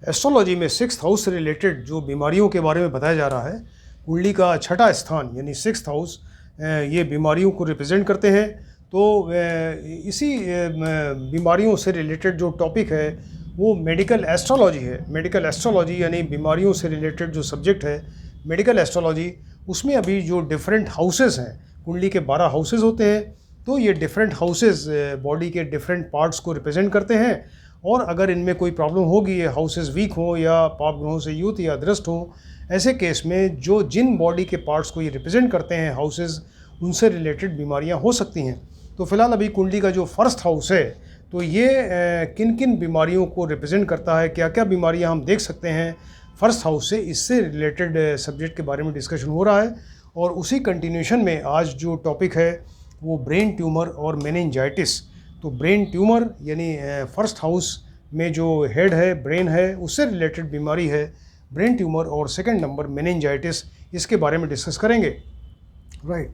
Astrology में sixth house से related जो बीमारियों के बारे में बताया जा रहा है, कुंडली का छठा स्थान यानी सिक्स्थ हाउस ये बीमारियों को रिप्रेजेंट करते हैं। तो इसी बीमारियों से रिलेटेड जो टॉपिक है वो मेडिकल एस्ट्रोलॉजी है। मेडिकल एस्ट्रोलॉजी यानी बीमारियों से रिलेटेड जो सब्जेक्ट है मेडिकल एस्ट्रोलॉजी, उसमें अभी जो डिफरेंट हाउसेस हैं, कुंडली के 12 हाउसेस होते हैं। तो ये डिफरेंट हाउसेस बॉडी के डिफरेंट पार्ट्स को रिप्रेजेंट करते हैं, और अगर इनमें कोई प्रॉब्लम होगी, ये हाउसेस वीक हों या पाप ग्रहों से युक्त या दृष्ट हों, ऐसे केस में जो जिन बॉडी के पार्ट्स को ये रिप्रेजेंट करते हैं हाउसेस, उनसे रिलेटेड बीमारियां हो सकती हैं। तो फिलहाल अभी कुंडली का जो फर्स्ट हाउस है, तो ये किन किन बीमारियों को रिप्रेजेंट करता है, क्या क्या बीमारियां हम देख सकते हैं फर्स्ट हाउस से, इससे रिलेटेड सब्जेक्ट के बारे में डिस्कशन हो रहा है। और उसी कंटिन्यूशन में आज जो टॉपिक है वो ब्रेन ट्यूमर और मेनिंजाइटिस। तो ब्रेन ट्यूमर यानी फर्स्ट हाउस में जो हेड है, ब्रेन है, उससे रिलेटेड बीमारी है ब्रेन ट्यूमर, और सेकंड नंबर मेनिंजाइटिस, इसके बारे में डिस्कस करेंगे। राइट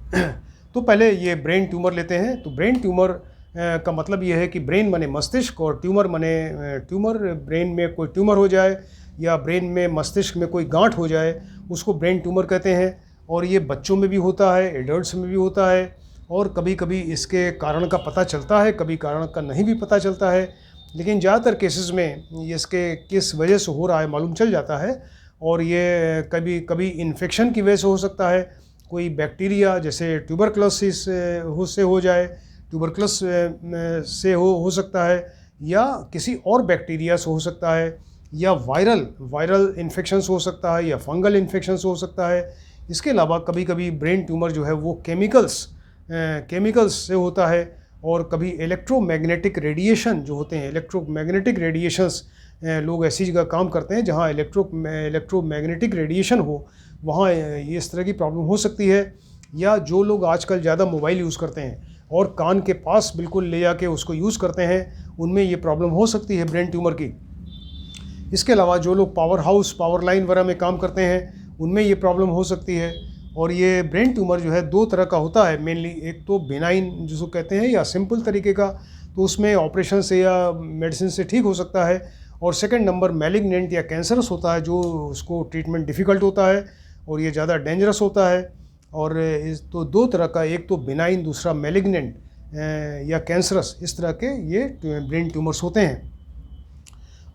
तो पहले ये ब्रेन ट्यूमर लेते हैं। तो ब्रेन ट्यूमर का मतलब ये है कि ब्रेन माने मस्तिष्क, और ट्यूमर माने ट्यूमर, ब्रेन में कोई ट्यूमर हो जाए या ब्रेन में मस्तिष्क में कोई गांठ हो जाए, उसको ब्रेन ट्यूमर कहते हैं। और ये बच्चों में भी होता है, एडल्ट्स में भी होता है, और कभी कभी इसके कारण का पता चलता है, कभी कारण का नहीं भी पता चलता है, लेकिन ज़्यादातर केसेस में इसके किस वजह से हो रहा है मालूम चल जाता है। और ये कभी कभी इन्फेक्शन की वजह से हो सकता है, कोई बैक्टीरिया जैसे ट्यूबरक्लोसिस से हो जाए, ट्यूबरक्लोस से हो सकता है, या किसी और बैक्टीरिया से हो सकता है, या वायरल इन्फेक्शन हो सकता है, या फंगल इन्फेक्शन हो सकता है। इसके अलावा कभी कभी ब्रेन ट्यूमर जो है वो केमिकल्स से होता है, और कभी इलेक्ट्रोमैग्नेटिक रेडिएशन जो होते हैं, इलेक्ट्रोमैग्नेटिक रेडिएशंस, लोग ऐसी जगह काम करते हैं जहां इलेक्ट्रोमैग्नेटिक रेडिएशन हो, वहाँ ये इस तरह की प्रॉब्लम हो सकती है। या जो लोग आजकल ज़्यादा मोबाइल यूज़ करते हैं और कान के पास बिल्कुल ले जाके उसको यूज़ करते हैं, उनमें ये प्रॉब्लम हो सकती है ब्रेन ट्यूमर की। इसके अलावा जो लोग पावर हाउस, पावर लाइन वगैरह में काम करते हैं, उनमें ये प्रॉब्लम हो सकती है। और ये ब्रेन ट्यूमर जो है दो तरह का होता है मेनली, एक तो बेनाइन जिसको कहते हैं या सिंपल तरीके का, तो उसमें ऑपरेशन से या मेडिसिन से ठीक हो सकता है। और सेकंड नंबर मैलिग्नेंट या कैंसरस होता है, जो उसको ट्रीटमेंट डिफ़िकल्ट होता है और ये ज़्यादा डेंजरस होता है। और इस तो दो तरह का, एक तो बेनाइन, दूसरा मैलिग्नेंट या कैंसरस, इस तरह के ये ब्रेन ट्यूमर्स होते हैं।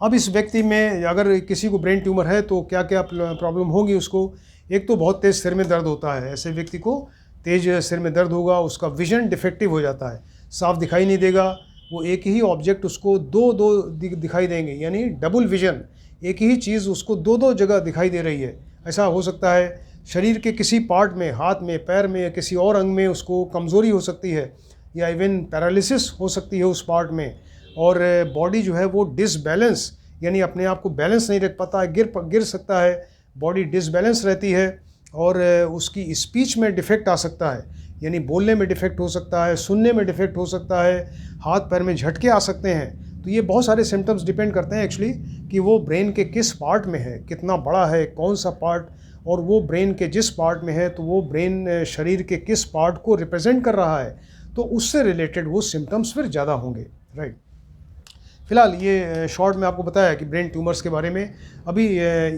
अब इस व्यक्ति में अगर किसी को ब्रेन ट्यूमर है तो क्या क्या प्रॉब्लम होगी उसको। एक तो बहुत तेज़ सिर में दर्द होता है, ऐसे व्यक्ति को तेज़ सिर में दर्द होगा, उसका विजन डिफेक्टिव हो जाता है, साफ दिखाई नहीं देगा, वो एक ही ऑब्जेक्ट उसको दो दिखाई देंगे, यानी डबल विजन, एक ही चीज़ उसको दो जगह दिखाई दे रही है। ऐसा हो सकता है शरीर के किसी पार्ट में, हाथ में, पैर में या किसी और अंग में उसको कमज़ोरी हो सकती है, या इवन पैरालिसिस हो सकती है उस पार्ट में। और बॉडी जो है वो डिसबैलेंस, यानी अपने आप को बैलेंस नहीं रख पाता है, गिर सकता है, बॉडी डिसबैलेंस रहती है। और उसकी स्पीच में डिफेक्ट आ सकता है, यानी बोलने में डिफेक्ट हो सकता है, सुनने में डिफेक्ट हो सकता है, हाथ पैर में झटके आ सकते हैं। तो ये बहुत सारे सिम्टम्स डिपेंड करते हैं एक्चुअली कि वो ब्रेन के किस पार्ट में है, कितना बड़ा है, कौन सा पार्ट, और वो ब्रेन के जिस पार्ट में है तो वो ब्रेन शरीर के किस पार्ट को रिप्रेजेंट कर रहा है, तो उससे रिलेटेड वो सिम्टम्स फिर ज़्यादा होंगे। राइट फिलहाल ये शॉर्ट में आपको बताया कि ब्रेन ट्यूमर्स के बारे में। अभी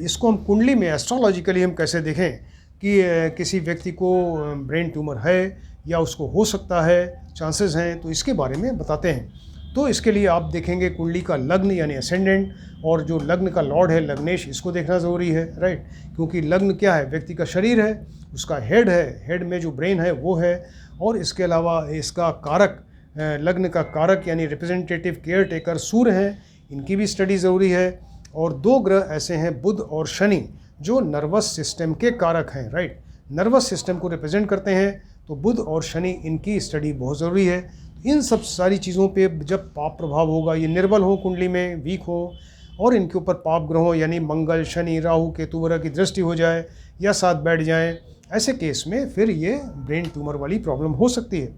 इसको हम कुंडली में एस्ट्रोलॉजिकली हम कैसे देखें कि किसी व्यक्ति को ब्रेन ट्यूमर है या उसको हो सकता है, चांसेस हैं, तो इसके बारे में बताते हैं। तो इसके लिए आप देखेंगे कुंडली का लग्न यानी असेंडेंट, और जो लग्न का लॉर्ड है लग्नेश, इसको देखना ज़रूरी है। राइट क्योंकि लग्न क्या है, व्यक्ति का शरीर है, उसका हेड है, हेड में जो ब्रेन है वो है, और इसके अलावा इसका कारक, लग्न का कारक यानी रिप्रेजेंटेटिव केयर टेकर सूर्य हैं, इनकी भी स्टडी ज़रूरी है। और दो ग्रह ऐसे हैं बुध और शनि, जो नर्वस सिस्टम के कारक हैं। राइट नर्वस सिस्टम को रिप्रेजेंट करते हैं, तो बुध और शनि, इनकी स्टडी बहुत ज़रूरी है। इन सब सारी चीज़ों पे जब पाप प्रभाव होगा, ये निर्बल हो, कुंडली में वीक हो, और इनके ऊपर पाप ग्रहों यानी मंगल, शनि, राहु, केतु वगैरह की दृष्टि हो जाए या साथ बैठ जाएं, ऐसे केस में फिर ये ब्रेन ट्यूमर वाली प्रॉब्लम हो सकती है।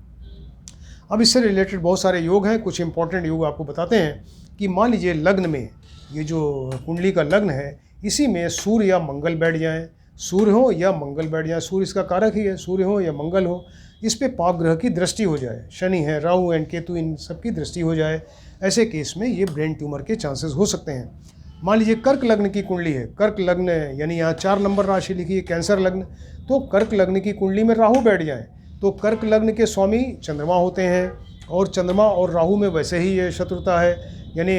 अब इससे रिलेटेड बहुत सारे योग हैं, कुछ इंपॉर्टेंट योग आपको बताते हैं कि मान लीजिए लग्न में, ये जो कुंडली का लग्न है, इसी में सूर्य या मंगल बैठ जाएं, सूर्य हो या मंगल बैठ जाए, सूर्य इसका कारक ही है, सूर्य हो या मंगल हो, इस पे पाप ग्रह की दृष्टि हो जाए, शनि है, राहु एंड केतु, इन सब की दृष्टि हो जाए, ऐसे केस में ये ब्रेन ट्यूमर के चांसेस हो सकते हैं। मान लीजिए कर्क लग्न की कुंडली है, कर्क लग्न यानी यहाँ 4 नंबर राशि लिखी है कैंसर लग्न, तो कर्क लग्न की कुंडली में राहु बैठ जाए तो कर्क लग्न के स्वामी चंद्रमा होते हैं, और चंद्रमा और राहु में वैसे ही ये शत्रुता है, यानी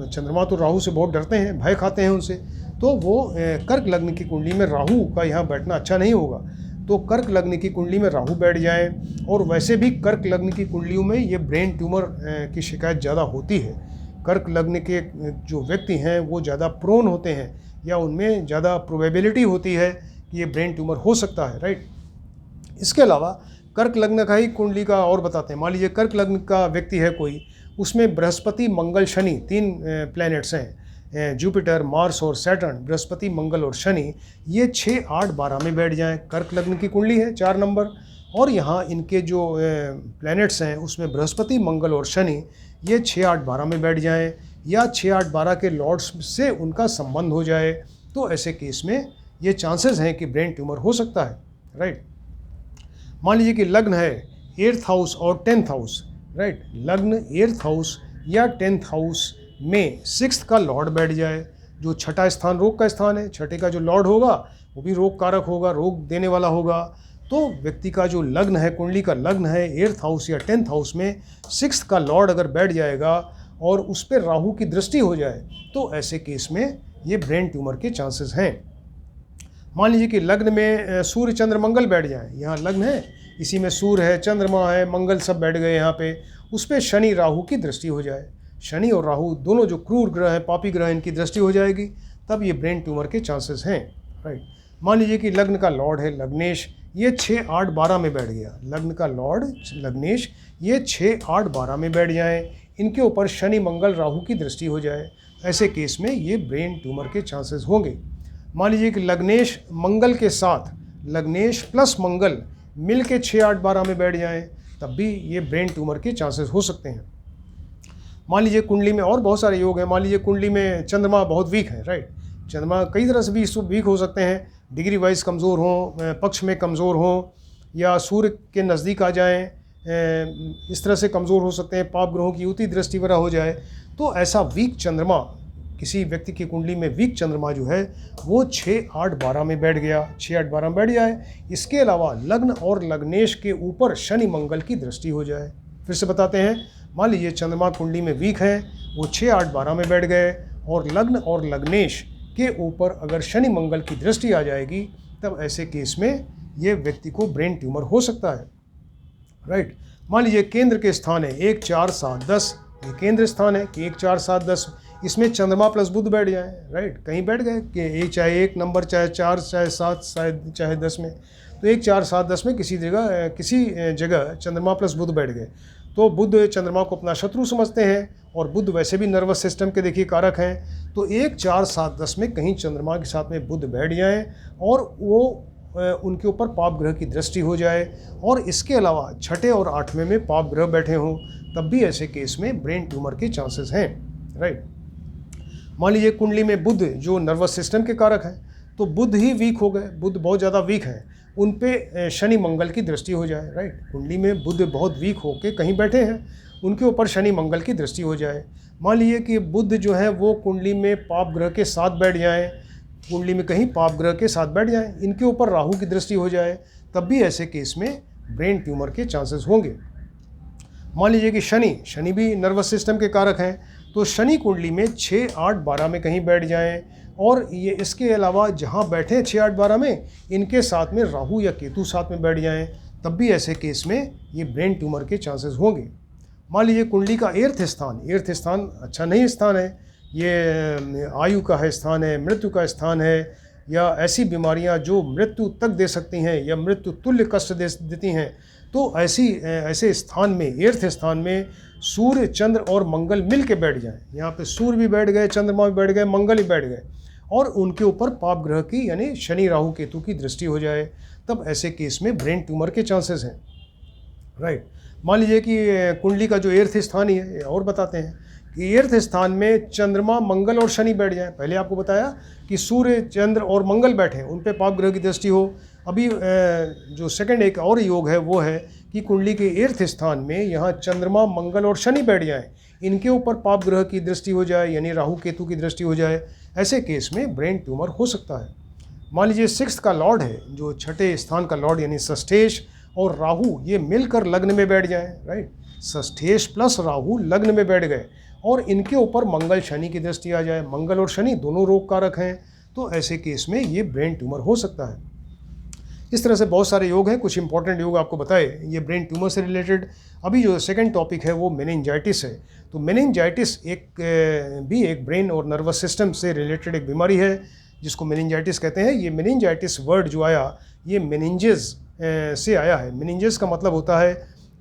चंद्रमा तो राहु से बहुत डरते हैं, भय खाते हैं उनसे, तो वो कर्क लग्न की कुंडली में राहु का यहाँ बैठना अच्छा नहीं होगा। तो कर्क लग्न की कुंडली में राहु बैठ जाए, और वैसे भी कर्क लग्न की कुंडलियों में ये ब्रेन ट्यूमर की शिकायत ज़्यादा होती है। कर्क लग्न के जो व्यक्ति हैं वो ज़्यादा प्रोन होते हैं, या उनमें ज़्यादा प्रोबेबिलिटी होती है कि ये ब्रेन ट्यूमर हो सकता है, राइट। इसके अलावा कर्क लग्न का ही कुंडली का और बताते हैं। मान लीजिए कर्क लग्न का व्यक्ति है कोई, उसमें बृहस्पति मंगल शनि 3 प्लैनेट्स हैं, जुपिटर मार्स और सैटर्न, बृहस्पति मंगल और शनि, ये 6, 8, 12 में बैठ जाएं। कर्क लग्न की कुंडली है 4 नंबर, और यहाँ इनके जो प्लैनेट्स हैं उसमें बृहस्पति मंगल और शनि ये 6, 8, 12 में बैठ जाएं, या 6, 8, 12 के लॉर्ड्स से उनका संबंध हो जाए, तो ऐसे केस में ये चांसेस हैं कि ब्रेन ट्यूमर हो सकता है, राइट। मान लीजिए कि लग्न है 8th हाउस और 10th हाउस, राइट। लग्न 8th हाउस या 10th हाउस में 6th का लॉर्ड बैठ जाए, जो छठा स्थान रोग का स्थान है, छठे का जो लॉर्ड होगा वो भी रोग कारक होगा, रोग देने वाला होगा। तो व्यक्ति का जो लग्न है, कुंडली का लग्न है 8th हाउस या 10th हाउस में 6th का लॉर्ड अगर बैठ जाएगा और उस पर राहु की दृष्टि हो जाए, तो ऐसे केस में ये ब्रेन ट्यूमर के चांसेस हैं। मान लीजिए कि लग्न में सूर्य चंद्र मंगल बैठ जाए, यहाँ लग्न है, इसी में सूर्य है, चंद्रमा है, मंगल सब बैठ गए यहाँ पे, उस पर शनि राहु की दृष्टि हो जाए, शनि और राहु दोनों जो क्रूर ग्रह हैं, पापी ग्रह, इनकी दृष्टि हो जाएगी, तब ये ब्रेन ट्यूमर के चांसेस हैं, राइट। मान लीजिए कि लग्न का लॉर्ड है लग्नेश, ये 6, 8, 12 में बैठ गया, लग्न का लॉर्ड लग्नेश ये 6, 8, 12 में बैठ जाएं, इनके ऊपर शनि मंगल राहु की दृष्टि हो जाए, ऐसे केस में ये ब्रेन ट्यूमर के चांसेस होंगे। मान लीजिए कि लग्नेश मंगल के साथ, लग्नेश प्लस मंगल मिल के 6, 8, 12 में बैठ जाएं, तब भी ये ब्रेन ट्यूमर के चांसेस हो सकते हैं। मान लीजिए कुंडली में और बहुत सारे योग हैं, मान लीजिए कुंडली में चंद्रमा बहुत वीक है, राइट। चंद्रमा कई तरह से भी वीक हो सकते हैं, डिग्री वाइज कमज़ोर हों, पक्ष में कमज़ोर हों, या सूर्य के नज़दीक आ जाएं, इस तरह से कमज़ोर हो सकते हैं, पाप ग्रहों की युति दृष्टि वगैरह हो जाए। तो ऐसा वीक चंद्रमा, किसी व्यक्ति की कुंडली में वीक चंद्रमा जो है वो 6, 8, 12 में बैठ गया, 6, 8, 12 में बैठ जाए। इसके अलावा लग्न और लग्नेश के ऊपर शनि मंगल की दृष्टि हो जाए। फिर से बताते हैं, मान लीजिए चंद्रमा कुंडली में वीक है, वो 6, 8, 12 में बैठ गए, और लग्न और लग्नेश के ऊपर अगर शनि मंगल की दृष्टि आ जाएगी, तब ऐसे केस में ये व्यक्ति को ब्रेन ट्यूमर हो सकता है, राइट। मान लीजिए केंद्र के स्थान है 1, 4, 7, 10, ये केंद्र स्थान है कि 1, 4, 7, 10, इसमें चंद्रमा प्लस बुध बैठ जाए, राइट। कहीं बैठ गए कि चाहे 1 नंबर, चाहे 4, चाहे 7, चाहे 10 में, तो 1, 4, 7, 10 में किसी जगह चंद्रमा प्लस बुध बैठ गए, तो बुध चंद्रमा को अपना शत्रु समझते हैं, और बुध वैसे भी नर्वस सिस्टम के देखिए कारक हैं। तो 1, 4, 7, 10 में कहीं चंद्रमा के साथ में बुध बैठ जाएं, और वो उनके ऊपर पाप ग्रह की दृष्टि हो जाए, और इसके अलावा छठे और 8वें में पाप ग्रह बैठे हों, तब भी ऐसे केस में ब्रेन ट्यूमर के चांसेस हैं, राइट। मान लीजिए कुंडली में बुध जो नर्वस सिस्टम के कारक हैं, तो बुध ही वीक हो गए, बुध बहुत ज़्यादा वीक है, उन पे शनि मंगल की दृष्टि हो जाए, राइट। कुंडली में बुध बहुत वीक होके कहीं बैठे हैं, उनके ऊपर शनि मंगल की दृष्टि हो जाए। मान लीजिए कि बुध जो है वो कुंडली में पाप ग्रह के साथ बैठ जाएं, कुंडली में कहीं पाप ग्रह के साथ बैठ जाएं, इनके ऊपर राहु की दृष्टि हो जाए, तब भी ऐसे केस में ब्रेन ट्यूमर के चांसेस होंगे। मान लीजिए कि शनि भी नर्वस सिस्टम के कारक हैं, तो शनि कुंडली में 6, 8, 12 में कहीं बैठ जाएं, और ये इसके अलावा जहाँ बैठे हैं 6, 8, 12 में, इनके साथ में राहु या केतु साथ में बैठ जाएं, तब भी ऐसे केस में ये ब्रेन ट्यूमर के चांसेस होंगे। मान लीजिए कुंडली का 8th स्थान अच्छा नहीं स्थान है, ये आयु का है स्थान है, मृत्यु का स्थान है, या ऐसी बीमारियां जो मृत्यु तक दे सकती हैं या मृत्यु तुल्य कष्ट देती हैं, तो ऐसे स्थान में 8th स्थान में सूर्य चंद्र और मंगल मिल के बैठ जाएं। यहाँ पे सूर्य भी बैठ गए, चंद्रमा भी बैठ गए, मंगल भी बैठ गए, और उनके ऊपर पाप ग्रह की यानी शनि राहु केतु की दृष्टि हो जाए, तब ऐसे केस में ब्रेन ट्यूमर के चांसेस हैं, राइट। मान लीजिए कि कुंडली का जो 8th स्थान ही है, और बताते हैं कि 8th स्थान में चंद्रमा मंगल और शनि बैठ जाए। पहले आपको बताया कि सूर्य चंद्र और मंगल बैठे, उन पे पाप ग्रह की दृष्टि हो। अभी जो सेकंड एक और योग है वो है कि कुंडली के 8th स्थान में यहाँ चंद्रमा मंगल और शनि बैठ जाए, इनके ऊपर पाप ग्रह की दृष्टि हो जाए, यानी राहु केतु की दृष्टि हो जाए, ऐसे केस में ब्रेन ट्यूमर हो सकता है। मान लीजिए सिक्स्थ का लॉर्ड है, जो छठे स्थान का लॉर्ड यानी षष्ठेश और राहु ये मिलकर लग्न में बैठ जाएं, राइट, षष्ठेश प्लस राहु लग्न में बैठ गए और इनके ऊपर मंगल शनि की दृष्टि आ जाए, मंगल और शनि दोनों रोग कारक हैं, तो ऐसे केस में ये ब्रेन ट्यूमर हो सकता है। इस तरह से बहुत सारे योग हैं, कुछ इंपॉर्टेंट योग आपको बताए ये ब्रेन ट्यूमर से रिलेटेड। अभी जो सेकंड टॉपिक है वो मेनिंजाइटिस है। तो मेनिंजाइटिस एक ब्रेन और नर्वस सिस्टम से रिलेटेड एक बीमारी है जिसको मेनिंजाइटिस कहते हैं। ये मेनिंजाइटिस वर्ड जो आया ये मेनिंजेस से आया है। मेनिंजेस का मतलब होता है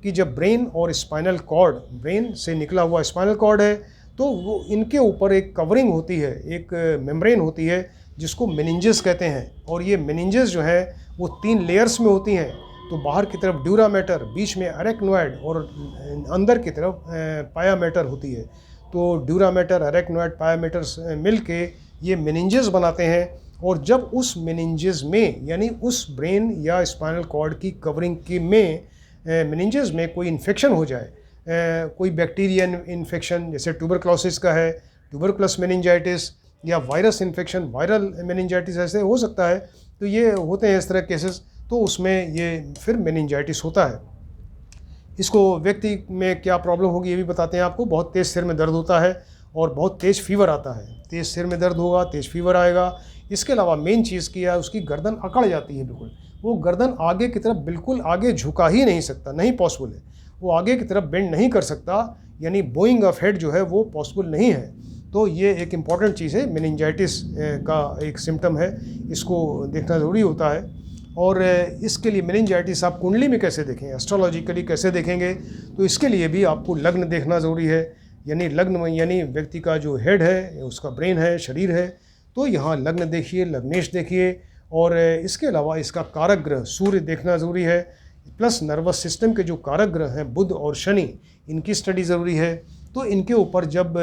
कि जब ब्रेन और स्पाइनल कॉर्ड, ब्रेन से निकला हुआ स्पाइनल कॉर्ड है तो वो इनके ऊपर एक कवरिंग होती है, एक मेम्ब्रेन होती है जिसको मेनिंजेस कहते हैं। और ये मेनिंजेस जो है वो 3 लेयर्स में होती हैं। तो बाहर की तरफ ड्यूरा मैटर, बीच में अरेक्नोइड और अंदर की तरफ पाया मैटर होती है। तो ड्यूरा मैटर, अरेक्नोइड, पाया मैटर मिल के ये मेनिंजेस बनाते हैं। और जब उस मेनिंजेस में यानी उस ब्रेन या स्पाइनल कॉर्ड की कवरिंग की में मेनिंजेस में कोई इन्फेक्शन हो जाए, कोई बैक्टीरियन इन्फेक्शन जैसे ट्यूबरक्लोसिस का है, ट्यूबरक्लोस मेनिंजाइटिस, या वायरस इन्फेक्शन, वायरल मेनिंजाइटिस ऐसे हो सकता है। तो ये होते हैं इस तरह केसेस, तो उसमें ये फिर मेनिंजाइटिस होता है। इसको व्यक्ति में क्या प्रॉब्लम होगी ये भी बताते हैं आपको। बहुत तेज़ सिर में दर्द होता है और बहुत तेज़ फीवर आता है। तेज़ सिर में दर्द होगा, तेज़ फीवर आएगा। इसके अलावा मेन चीज़ क्या है, उसकी गर्दन अकड़ जाती है बिल्कुल। वो गर्दन आगे की तरफ बिल्कुल आगे झुका ही नहीं सकता, नहीं पॉसिबल है। वो आगे की तरफ बेंड नहीं कर सकता, यानी बोइंग ऑफ हेड जो है वो पॉसिबल नहीं है। तो ये एक इम्पॉर्टेंट चीज़ है, मेनिंजाइटिस का एक सिम्टम है, इसको देखना ज़रूरी होता है। और इसके लिए मेनिंजाइटिस आप कुंडली में कैसे देखें, एस्ट्रोलॉजिकली कैसे देखेंगे, तो इसके लिए भी आपको लग्न देखना ज़रूरी है। यानी लग्न यानी व्यक्ति का जो हेड है, उसका ब्रेन है, शरीर है, तो यहाँ लग्न देखिए, लग्नेश देखिए। और इसके अलावा इसका कारक ग्रह सूर्य देखना ज़रूरी है, प्लस नर्वस सिस्टम के जो कारक ग्रह हैं बुध और शनि, इनकी स्टडी ज़रूरी है। तो इनके ऊपर जब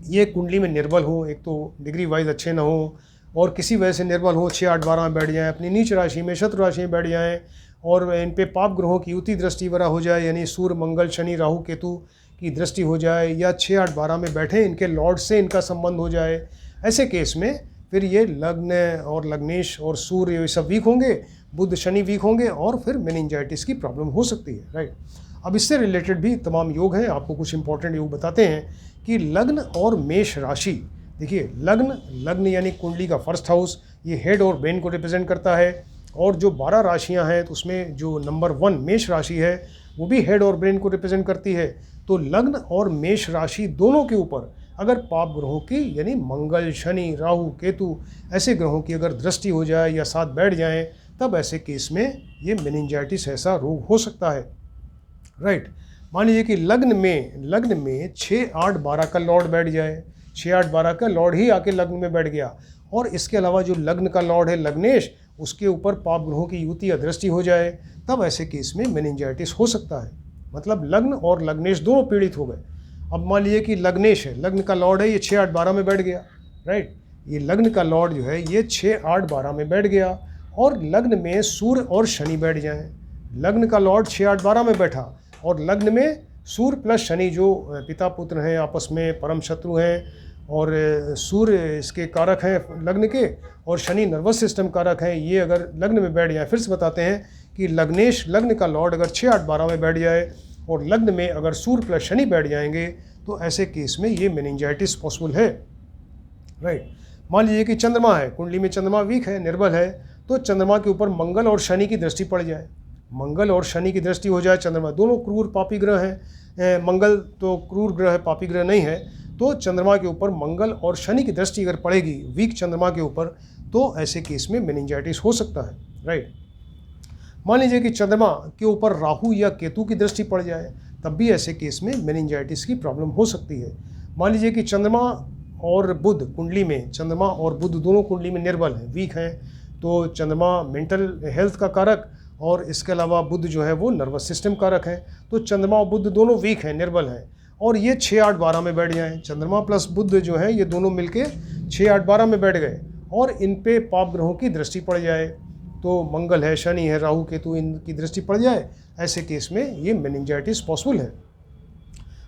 ये कुंडली में निर्बल हो, एक तो डिग्री वाइज अच्छे ना हो और किसी वजह से निर्बल हो, 6, 8, 12 में बैठ जाएँ, अपनी नीच राशि में, शत्रु राशि में बैठ जाएँ और इन पे पाप ग्रहों की युति दृष्टि वगैरह हो जाए, यानी सूर्य, मंगल, शनि, राहु, केतु की दृष्टि हो जाए, या 6, 8, 12 में बैठे इनके लॉर्ड से इनका संबंध हो जाए, ऐसे केस में फिर ये लग्न और लग्नेश और सूर्य ये सब वीक होंगे, बुध शनि वीक होंगे और फिर मेनिंजाइटिस की प्रॉब्लम हो सकती है, राइट। अब इससे रिलेटेड भी तमाम योग हैं, आपको कुछ इंपॉर्टेंट योग बताते हैं कि लग्न और मेष राशि। देखिए लग्न यानी कुंडली का फर्स्ट हाउस, ये हेड और ब्रेन को रिप्रेजेंट करता है। और जो 12 राशियां हैं तो उसमें जो नंबर 1 मेष राशि है वो भी हेड और ब्रेन को रिप्रेजेंट करती है। तो लग्न और मेष राशि दोनों के ऊपर अगर पाप ग्रहों की यानी मंगल, शनि, राहु, केतु ऐसे ग्रहों की अगर दृष्टि हो जाए या साथ बैठ जाएं, तब ऐसे केस में ये मेनिंजाइटिस ऐसा रोग हो सकता है, राइट। मान लीजिए कि लग्न में 6, 8, 12 का लॉर्ड बैठ जाए, 6, 8, 12 का लॉर्ड ही आके लग्न में बैठ गया, और इसके अलावा जो लग्न का लॉर्ड है लग्नेश, उसके ऊपर पाप ग्रहों की युति या दृष्टि हो जाए, तब ऐसे केस में मेनिंजाइटिस हो सकता है। मतलब लग्न और लग्नेश दोनों पीड़ित हो गए। अब मान लीजिए कि लग्नेश है, लग्न का लॉर्ड है, ये 6, 8, 12 में बैठ गया, राइट। ये लग्न का लॉर्ड जो है ये 6, 8, 12 में बैठ गया और लग्न में सूर्य और शनि बैठ जाएं। लग्न का लॉर्ड 6, 8, 12 में बैठा और लग्न में सूर्य प्लस शनि जो पिता पुत्र हैं, आपस में परम शत्रु हैं, और सूर्य इसके कारक हैं लग्न के और शनि नर्वस सिस्टम कारक हैं, ये अगर लग्न में बैठ जाए, फिर से बताते हैं कि लग्नेश लग्न का लॉर्ड अगर 6, 8, 12 में बैठ जाए और लग्न में अगर सूर्य प्लस शनि बैठ जाएंगे, तो ऐसे केस में ये मेनिंजाइटिस पॉसिबल है, राइट। मान लीजिए कि चंद्रमा है, कुंडली में चंद्रमा वीक है, निर्बल है, तो चंद्रमा के ऊपर मंगल और शनि की दृष्टि पड़ जाए, मंगल और शनि की दृष्टि हो जाए, चंद्रमा दोनों क्रूर पापी ग्रह हैं, मंगल तो क्रूर ग्रह है, पापी ग्रह नहीं है, तो चंद्रमा के ऊपर मंगल और शनि की दृष्टि अगर पड़ेगी वीक चंद्रमा के ऊपर, तो ऐसे केस में मेनिंजाइटिस हो सकता है, राइट। मान लीजिए कि चंद्रमा के ऊपर राहु या केतु की दृष्टि पड़ जाए, तब भी ऐसे केस में मेनिंजाइटिस की प्रॉब्लम हो सकती है। मान लीजिए कि चंद्रमा और बुध कुंडली में, चंद्रमा और बुध दोनों कुंडली में निर्बल हैं, वीक हैं, तो चंद्रमा मेंटल हेल्थ का कारक और इसके अलावा बुध जो है वो नर्वस सिस्टम कारक है, तो चंद्रमा और बुध दोनों वीक हैं, निर्बल हैं, और ये 6, 8, 12 में बैठ जाएं। चंद्रमा प्लस बुध जो है ये दोनों मिलके 6, 8, 12 में बैठ गए और इन पे पाप ग्रहों की दृष्टि पड़ जाए, तो मंगल है, शनि है, राहु, केतु इनकी दृष्टि पड़ जाए, ऐसे केस में ये मेनिंजाइटिस पॉसिबल है।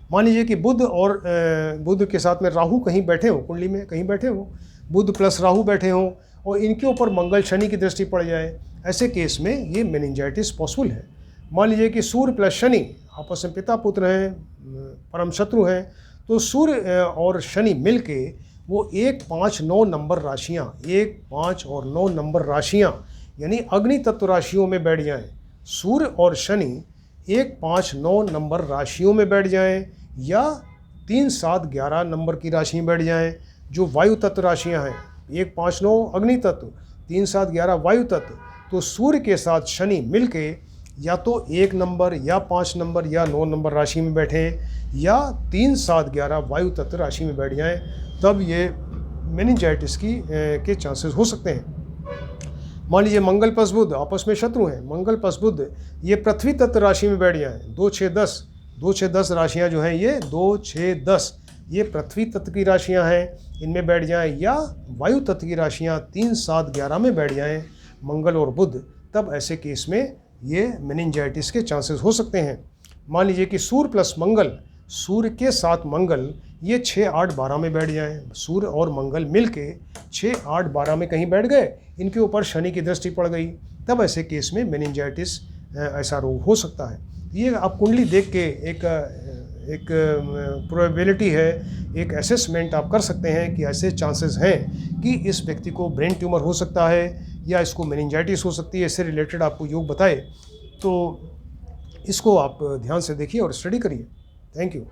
मान लीजिए कि बुध के साथ में राहु कहीं बैठे हो, कुंडली में कहीं बैठे हो, बुध प्लस राहु बैठे हो और इनके ऊपर मंगल शनि की दृष्टि पड़ जाए, ऐसे केस में ये मेनिंजाइटिस पॉसिबल है। मान लीजिए कि सूर्य प्लस शनि आपस में पिता पुत्र हैं, परम शत्रु हैं, तो सूर्य और शनि मिल के वो 1, 5, 9 नंबर राशियाँ, 1, 5 और 9 नंबर राशियाँ यानी अग्नि तत्व राशियों में बैठ जाएं। सूर्य और शनि 1, 5, 9 नंबर राशियों में बैठ जाएं या 3, 7, 11 नंबर की राशि में बैठ जाएं जो वायु तत्व राशियां हैं। 1, 5, 9 अग्नि तत्व, 3, 7, 11 वायु तत्व। तो सूर्य के साथ शनि मिलके या तो 1 नंबर या 5 नंबर या 9 नंबर राशि में बैठें या 3, 7, 11 वायु तत्व राशि में बैठ जाएं, तब ये मेनिंजाइटिस के चांसेस हो सकते हैं। मान लीजिए मंगल प्लस बुध आपस में शत्रु हैं, मंगल प्लस बुध ये पृथ्वी तत्व राशि में बैठ जाएं, 2, 6, 10, 2, 6, 10 राशियाँ जो हैं ये 2, 6, 10 ये पृथ्वी तत्व की राशियाँ हैं, इनमें बैठ जाएं या वायु तत्व की राशियाँ 3, 7, 11 में बैठ जाएं मंगल और बुध, तब ऐसे केस में ये मेनिंजाइटिस के चांसेस हो सकते हैं। मान लीजिए कि सूर्य प्लस मंगल, सूर्य के साथ मंगल ये 6, 8, 12 में बैठ जाएं, सूर्य और मंगल मिलके 6, 8, 12 में कहीं बैठ गए, इनके ऊपर शनि की दृष्टि पड़ गई, तब ऐसे केस में मेनिंजाइटिस ऐसा रोग हो सकता है। ये आप कुंडली देख के एक प्रोबेबिलिटी है, एक असेसमेंट आप कर सकते हैं कि ऐसे चांसेस हैं कि इस व्यक्ति को ब्रेन ट्यूमर हो सकता है या इसको मेनिंजाइटिस हो सकती है। इससे रिलेटेड आपको योग बताए तो इसको आप ध्यान से देखिए और स्टडी करिए। Thank you.